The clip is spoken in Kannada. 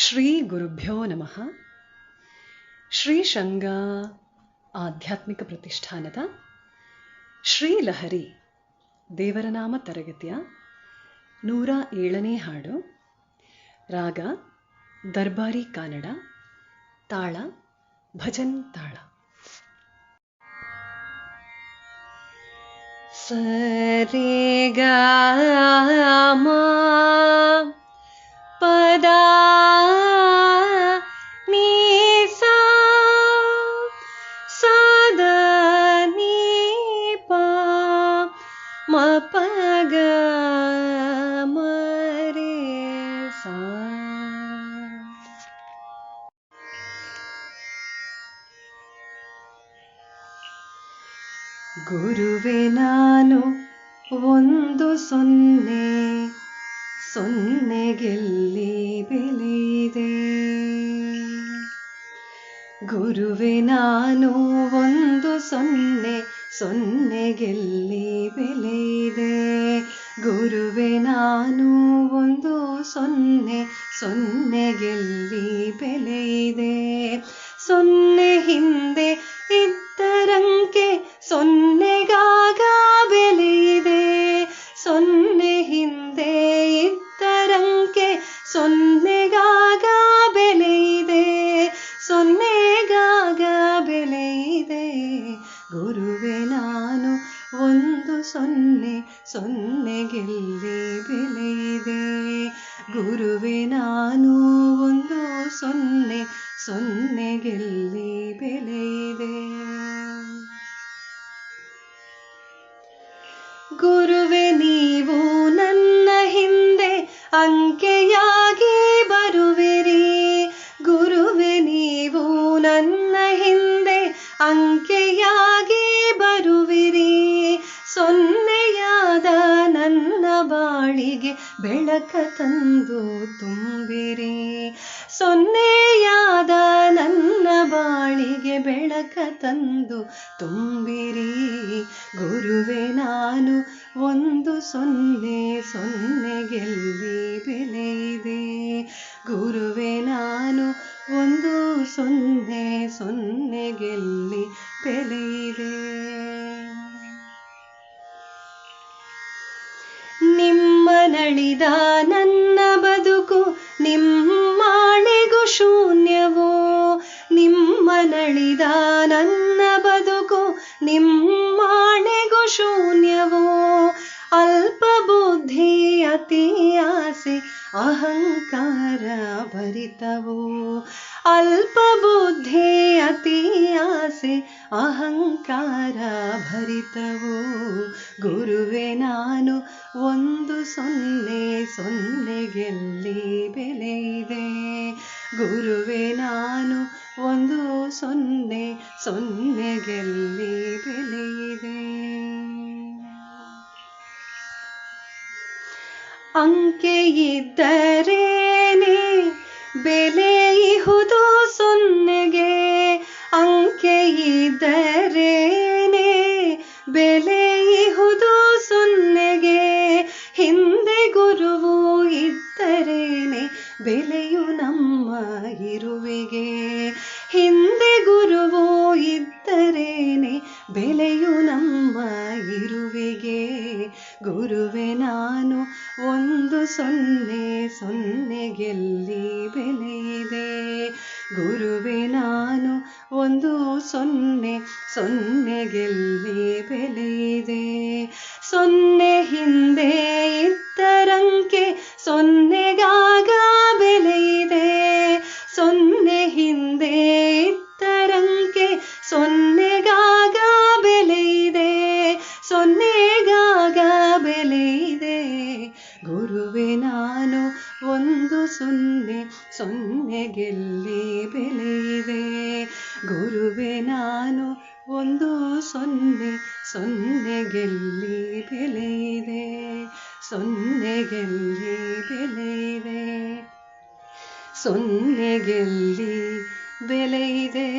ಶ್ರೀ ಗುರುಭ್ಯೋ ನಮಃ. ಶ್ರೀಶಂಗ ಆಧ್ಯಾತ್ಮಿಕ ಪ್ರತಿಷ್ಠಾನದ ಶ್ರೀಲಹರಿ ದೇವರನಾಮ ತರಗತಿಯ 107ನೇ ಹಾಡು. ರಾಗ ದರ್ಬಾರಿ ಕನ್ನಡ, ತಾಳ ಭಜನ್ ತಾಳ. ಸರಿ ಗ ಮ ಪದ ನೀ ಸಾ ಸದ ನೀ ಪ ಮ ಪ ಗ ಮ ರೇ ಸಾ. ಗುರುವೆ ನಾನು ಒಂದು ಸೊನ್ನೆ, ಸೊನ್ನೆಗೆಲ್ಲಿ ಬೆಲೆಯಿದೆ. ಗುರುವೆ ನಾನು ಒಂದು ಸೊನ್ನೆ, ಸೊನ್ನೆಗೆಲ್ಲಿ ಬೆಲೆಯಿದೆ. ಗುರುವೆ ನಾನು ಒಂದು ಸೊನ್ನೆ, ಸೊನ್ನೆಗೆಲ್ಲಿ ಬೆಲೆಯಿದೆ. ಸೊನ್ನೆ ಹಿಂದೆ ಇದ್ದರಂಕೆ ಸೊನ್ನೆಗಾಗ ಬೆಲೆಯಿದೆ. ಸೊನ್ನೆ ಹಿಂದೆ ಇದ್ದರಂಕೆ ಸೊನ್ನೆಗಾಗ ಬೆಲೆಯಿದೆ. ಸೊನ್ನೆಗಾಗ ಬೆಲೆಯಿದೆ. ಗುರುವೆ ನಾನು ಒಂದು ಸೊನ್ನೆ, ಸೊನ್ನೆಗೆಲ್ಲಿ ಬೆಲೆಯಿದೆ. ಗುರುವೆ ನಾನು ಒಂದು ಸೊನ್ನೆ, ಸೊನ್ನೆಗೆಲ್ಲಿ ಬೆಲೆಯಿದೆ. ಗುರುವೆ ನೀವು ನನ್ನ ಹಿಂದೆ ಅಂಕೆಯಾಗಿ ಬರುವಿರಿ. ಗುರುವೆ ನೀವು ನನ್ನ ಹಿಂದೆ ಅಂಕೆಯಾಗಿ ಬರುವಿರಿ. ಸೊನ್ನೆಯಾದ ನನ್ನ ಬಾಳಿಗೆ ಬೆಳಕ ತಂದು ತುಂಬಿರಿ. ಸೊನ್ನೆಯಾದ ನನ್ನ ಬಾಳಿಗೆ ಬೆಳಕ ತಂದು ತುಂಬಿರಿ. ಗುರುವೆ ನಾನು ಒಂದು ಸೊನ್ನೆ, ಸೊನ್ನೆಗೆಲ್ಲಿ ಬೆಲೆಯಿದೆ. ಗುರುವೆ ನಾನು ಒಂದು ಸೊನ್ನೆ, ಸೊನ್ನೆಗೆಲ್ಲಿ ಬೆಲೆಯಿದೆ. ನಿಮ್ಮ ನಳಿದ ನನ್ನ ಬದುಕು ನಿಮ್ಮಾಣೆಗೂ ಶೂನ್ಯವೋ. ನಿಮ್ಮ ನಳಿದ ನನ್ನ ಬದುಕು ನಿಮ್ಮಾಣೆಗೂ ಶೂನ್ಯವೋ. ಅಲ್ಪ ಬುದ್ಧಿ ಅತಿ ಆಸೆ ಅಹಂಕಾರ ಭರಿತವೋ. ಅಲ್ಪ ಬುದ್ಧಿ ಅತಿ ಆಸೆ ಅಹಂಕಾರ ಭರಿತವೋ. ಗುರುವೆ ನಾನು ಒಂದು ಸೊನ್ನೆ, ಸೊನ್ನೆಗೆಲ್ಲಿ ಬೆಲೆಯಿದೆ. ಗುರುವೆ ನಾನು ಒಂದು ಸೊನ್ನೆ, ಸೊನ್ನೆಗೆಲ್ಲಿ ಬೆಲೆಯಿದೆ. ಅಂಕೆ ಇದ್ದರೇನೆ ಬೆಲೆ ಇಹುದು ಸೊನ್ನೆಗೆ. ಅಂಕೆ ಇದ್ದರೇನೆ ಬೆಲೆ ಇಹುದು ಸೊನ್ನೆಗೆ. ಹಿಂದೆ ಗುರುವು ಇದ್ದರೇನೆ ಬೆಲೆಯು ನಮ್ಮ ಇರುವಿಗೆ. ಹಿಂದೆ ಗುರುವು ಇದ್ದರೇನೆ ಬೆಲೆಯು ನಮ್ಮ ಇರುವಿಗೆ. ಗುರುವೆ ನಾನು ಒಂದು ಸೊನ್ನೆ, ಸೊನ್ನೆಗೆಲ್ಲಿ ಬೆಲೆಯಿದೆ. ಗುರುವೆ ನಾನು ಒಂದು ಸೊನ್ನೆ, ಸೊನ್ನೆಗೆಲ್ಲಿ ಬೆಲೆಯಿದೆ. ಸೊನ್ನೆ ಹಿಂದೆ ಇದ್ದರಂಕೆ ಸೊನ್ನೆಗಾಗ ಬೆಲೆಯಿದೆ. ಸೊನ್ನೆ ಹಿಂದೆ ಇದ್ದರಂಕೆ ಸೊನ್ನೆಗಾಗ ಬೆಲೆಯಿದೆ. ಸೊನ್ನೆಗಾಗ ಬೆಲೆಯಿದೆ. ಗುರುವೆ ನಾನು ಒಂದು ಸೊನ್ನೆ, ಸೊನ್ನೆಗೆಲ್ಲಿ ಬೆಲೆಯಿದೆ. ಗುರುವೆ ನಾನು ಒಂದು ಸೊನ್ನೆ, ಸೊನ್ನೆಗೆಲ್ಲಿ ಬೆಲೆಯಿದೆ. ಸೊನ್ನೆಗೆಲ್ಲಿ ಬೆಲೆಯಿದೆ. ಸೊನ್ನೆಗೆಲ್ಲಿ ಬೆಲೆಯಿದೆ.